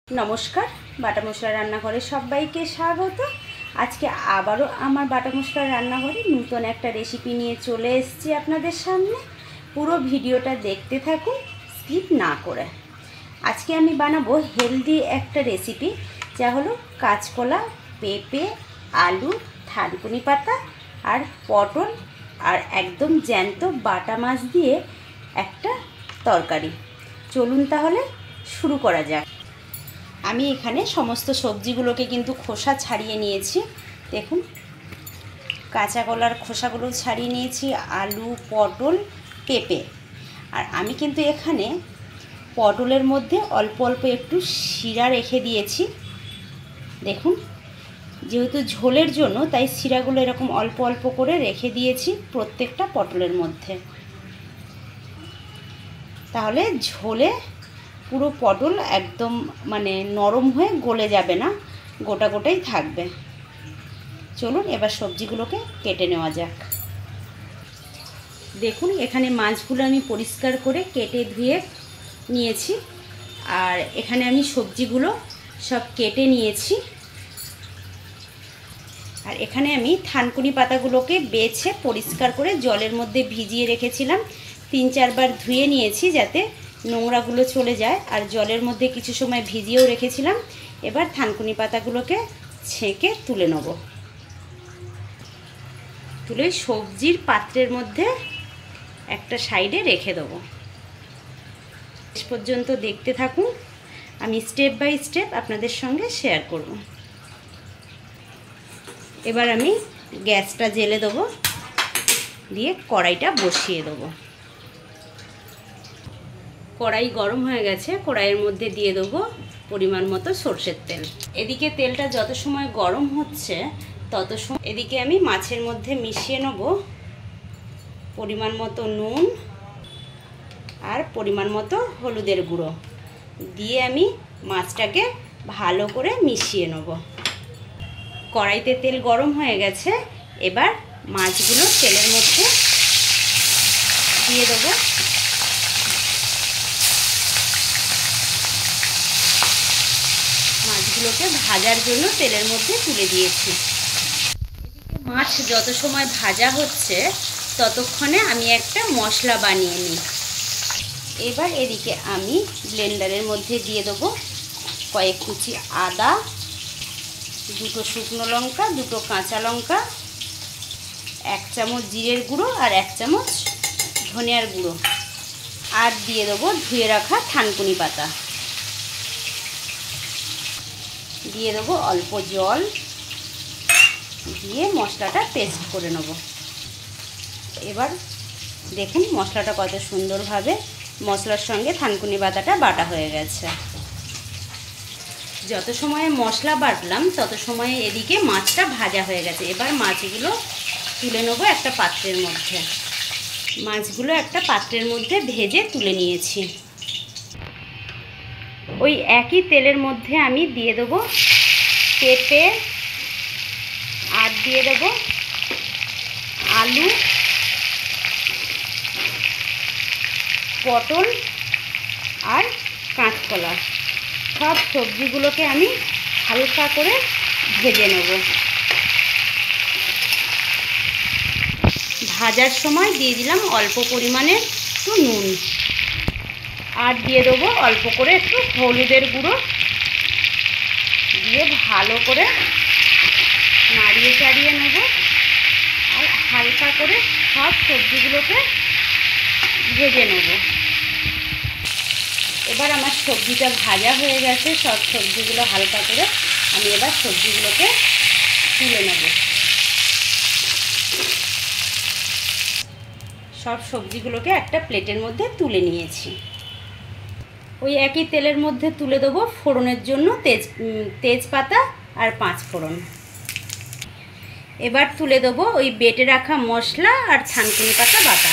नमस्कार बाटा मशला रान्नाघरे सबाइके स्वागत। आज के आबारो आमार बाटा मशला रान्नाघरे नूतन एक रेसिपि निये चले एसेछि आपनादेर सामने। पुरो भिडियोटा देखते थाकुन स्किप ना करे। आज के आमी बानाबो हेल्दी एक रेसिपि जा हलो काँचकला, पेঁপে, आलू, थानकुनि पाता और पटल और एकदम ज्यान्त बाटा माछ दिए एक तरकारी। चलुन ताहले शुरू करा जाक। आमी एखाने समस्त सब्जीगुलोके किन्तु खोसा छाड़िए निएछि। देखुन काँचा कलार खोसागुलो छाड़िए निएछि, आलू, पटल, पेঁপে। और आमी किन्तु एखाने पटलेर मध्य अल्प अल्प एकटू शिरा रेखे दिएछि। देखुन जेहेतु झोलेर जोन्नो ताई शिरागुलो एरकम अल्प अल्प करे रेखे दिएछि प्रत्येकटा पटलेर मध्य। ताहले झोले पुरो पटल एकदम माने नरम हये गले जाबे ना, गोटा गोटाई थाकबे। चलुन एबार सब्जीगुलोके केटे नेওয়া যাক। देखुन एखाने माछगुलो आमी परिष्कार करे केटे धुए निएछि और एखाने आमी सब्जीगुलो सब केटे निएछि। और एखाने आमी थानकुनि पातागुलोके बेছে परिष्कार करे जलेर मध्य भिजिए रेखेছিলাম। 3-4 बार धुए निएछि जाते নোংরাগুলো চলে যায়। আর জলের মধ্যে কিছু সময় ভিজিয়েও রেখেছিলাম। এবার থানকুনি পাতাগুলোকে ছেঁকে তুলে নেব। তুলে সবজির পাত্রের মধ্যে একটা সাইডে রেখে দেব। শেষ পর্যন্ত দেখতে থাকুন, আমি স্টেপ বাই স্টেপ আপনাদের সঙ্গে শেয়ার করব। এবার আমি গ্যাসটা জ্বেলে দেব, দিয়ে কড়াইটা বসিয়ে দেব। কড়াই গরম হয়ে গেছে, কড়াইয়ের মধ্যে দিয়ে দেবো পরিমাণ মতো সরষের তেল। এদিকে তেলটা যত সময় গরম হচ্ছে তত সময় এদিকে আমি মাছের মধ্যে মিশিয়ে নেব পরিমাণ মতো নুন আর পরিমাণ মতো হলুদের গুঁড়ো দিয়ে আমি মাছটাকে ভালো করে মিশিয়ে নেব। কড়াইতে তেল গরম হয়ে গেছে, এবার মাছগুলো তেলের মধ্যে দিয়ে দেবো। মাছগুলোকে ভাজার জন্য তেলের মধ্যে তুলে দিয়েছি। এদিকে মাছ যত সময় ভাজা হচ্ছে ততক্ষণে আমি একটা মশলা বানিয়ে নিই। এবার এদিকে আমি ব্লেন্ডারের মধ্যে দিয়ে দেবো কয়েক কুচি আদা, 2 শুকনো লঙ্কা, 2 কাঁচা লঙ্কা, 1 চামচ জিরের গুঁড়ো আর 1 চামচ ধনিয়ার গুঁড়ো, আর দিয়ে দেবো ধুয়ে রাখা থানকুনি পাতা। দিয়ে দেবো অল্প জল, দিয়ে মশলাটা পেস্ট করে নেব। এবার দেখুন মশলাটা কত সুন্দরভাবে মশলার সঙ্গে থানকুনি পাতাটা বাটা হয়ে গেছে। যত সময়ে মশলা বাটলাম তত সময়ে এদিকে মাছটা ভাজা হয়ে গেছে। এবার মাছগুলো তুলে নেব একটা পাত্রের মধ্যে। মাছগুলো একটা পাত্রের মধ্যে ভেজে তুলে নিয়েছি। ওই একই তেলের মধ্যে আমি দিয়ে দেবো পেঁপে, আর দিয়ে দেবো আলু, পটল আর কাঁচকলা। সব সবজিগুলোকে আমি হালকা করে ভেজে নেব। ভাজার সময় দিয়ে দিলাম অল্প পরিমাণে একটু নুন, আর দিয়ে দেবো অল্প করে একটু হলুদের গুঁড়ো, দিয়ে ভালো করে নাড়িয়ে চাড়িয়ে নেব। আর হালকা করে সব সবজিগুলোকে ভেজে নেব। এবার আমার সবজিটা ভাজা হয়ে গেছে, সব সবজিগুলো হালকা করে আমি এবার সবজিগুলোকে তুলে নেব। সব সবজিগুলোকে একটা প্লেটের মধ্যে তুলে নিয়েছি। ওই একই তেলের মধ্যে তুলে দেবো ফোড়নের জন্য তেজপাতা আর 5 ফোড়ন। এবার তুলে দেবো ওই বেটে রাখা মশলা আর থানকুনি পাতা বাটা।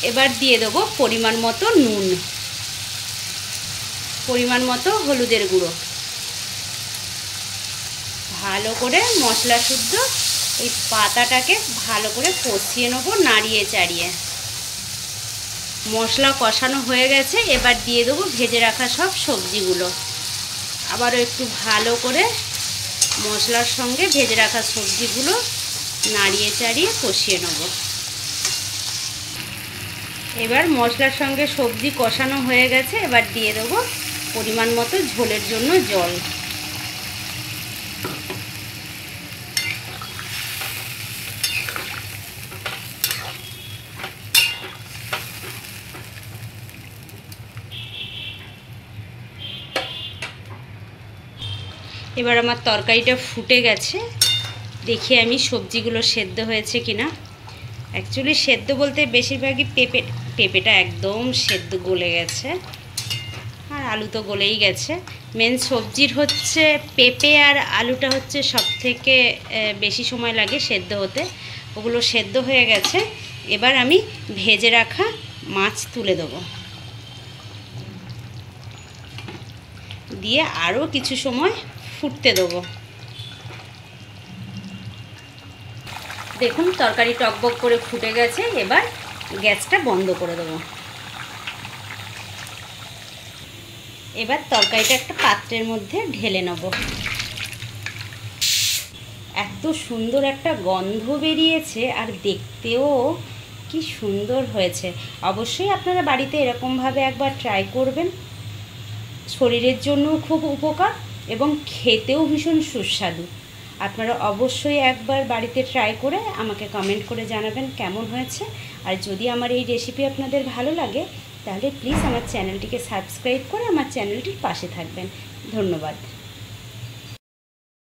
এবার দিয়ে দেবো পরিমাণ মতো নুন, পরিমাণ মতো হলুদের গুঁড়ো। ভালো করে মশলা শুদ্ধ এই পাতাটাকে ভালো করে কষিয়ে নেবো নাড়িয়ে চাড়িয়ে। মশলা কষানো হয়ে গেছে, এবার দিয়ে দেবো ভেজে রাখা সব সবজিগুলো। আবারও একটু ভালো করে মশলার সঙ্গে ভেজে রাখা সবজিগুলো নাড়িয়ে চাড়িয়ে কষিয়ে নেব। এবার মশলার সঙ্গে সবজি কষানো হয়ে গেছে, এবার দিয়ে দেবো পরিমাণ মতো ঝোলের জন্য জল। এবার আমার তরকারিটা ফুটে গেছে, দেখি আমি সবজিগুলো সেদ্ধ হয়েছে কিনা। অ্যাকচুয়ালি সেদ্ধ বলতে বেশিরভাগই পেঁপেটা একদম সেদ্ধ গলে গেছে, আর আলু তো গলেই গেছে। মেন সবজির হচ্ছে পেঁপে আর আলুটা হচ্ছে সবথেকে বেশি সময় লাগে সেদ্ধ হতে। ওগুলো সেদ্ধ হয়ে গেছে, এবার আমি ভেজে রাখা মাছ তুলে দেবো, দিয়ে আরও কিছু সময় ফুটতে দেবো। দেখুন তরকারি টকবক করে ফুটে গেছে, এবার গ্যাসটা বন্ধ করে দেবো। এবার তরকারিটা একটা পাত্রের মধ্যে ঢেলে নেব। এত সুন্দর একটা গন্ধ বেরিয়েছে, আর দেখতেও কি সুন্দর হয়েছে। অবশ্যই আপনারা বাড়িতে এরকমভাবে একবার ট্রাই করবেন। শরীরের জন্যও খুব উপকার এবং খেতেও ভীষণ সুস্বাদু। আপনারা অবশ্যই একবার বাড়িতে ট্রাই করে আমাকে কমেন্ট করে জানাবেন কেমন হয়েছে। আর যদি আমার এই রেসিপি আপনাদের ভালো লাগে তাহলে প্লিজ আমার চ্যানেলটিকে সাবস্ক্রাইব করে আমার চ্যানেলটির পাশে থাকবেন। ধন্যবাদ।